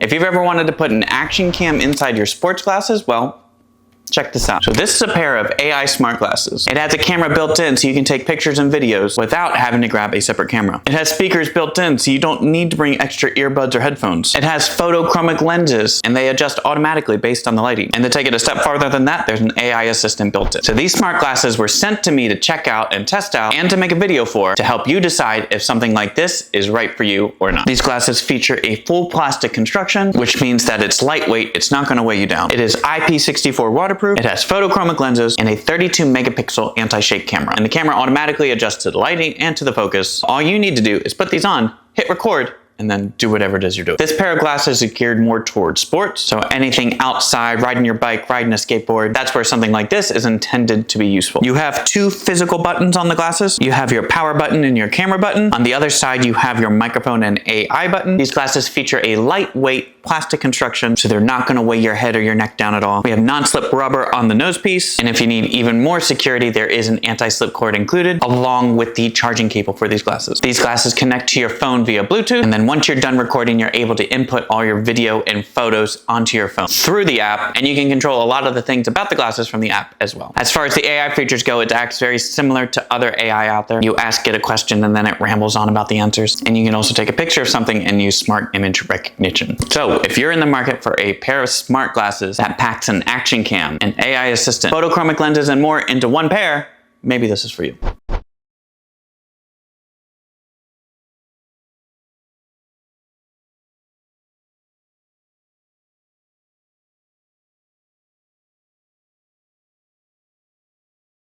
If you've ever wanted to put an action cam inside your sports glasses, well, check this out. So this is a pair of AI smart glasses. It has a camera built in so you can take pictures and videos without having to grab a separate camera. It has speakers built in so you don't need to bring extra earbuds or headphones. It has photochromic lenses and they adjust automatically based on the lighting. And to take it a step farther than that, there's an AI assistant built in. So these smart glasses were sent to me to check out and test out and to make a video for to help you decide if something like this is right for you or not. These glasses feature a full plastic construction, which means that it's lightweight, it's not going to weigh you down. It is IP64 waterproof. It has photochromic lenses and a 32 megapixel anti-shake camera. And the camera automatically adjusts to the lighting and to the focus. All you need to do is put these on, hit record, and then do whatever it is you're doing. This pair of glasses is geared more towards sports, so anything outside, riding your bike, riding a skateboard, that's where something like this is intended to be useful. You have two physical buttons on the glasses. You have your power button and your camera button. On the other side, you have your microphone and AI button. These glasses feature a lightweight plastic construction, so they're not gonna weigh your head or your neck down at all. We have non-slip rubber on the nose piece, and if you need even more security, there is an anti-slip cord included, along with the charging cable for these glasses. These glasses connect to your phone via Bluetooth, and then once you're done recording, you're able to input all your video and photos onto your phone through the app, and you can control a lot of the things about the glasses from the app as well. As far as the AI features go, it acts very similar to other AI out there. You ask it a question and then it rambles on about the answers, and you can also take a picture of something and use smart image recognition. So if you're in the market for a pair of smart glasses that packs an action cam, an AI assistant, photochromic lenses, and more into one pair, maybe this is for you.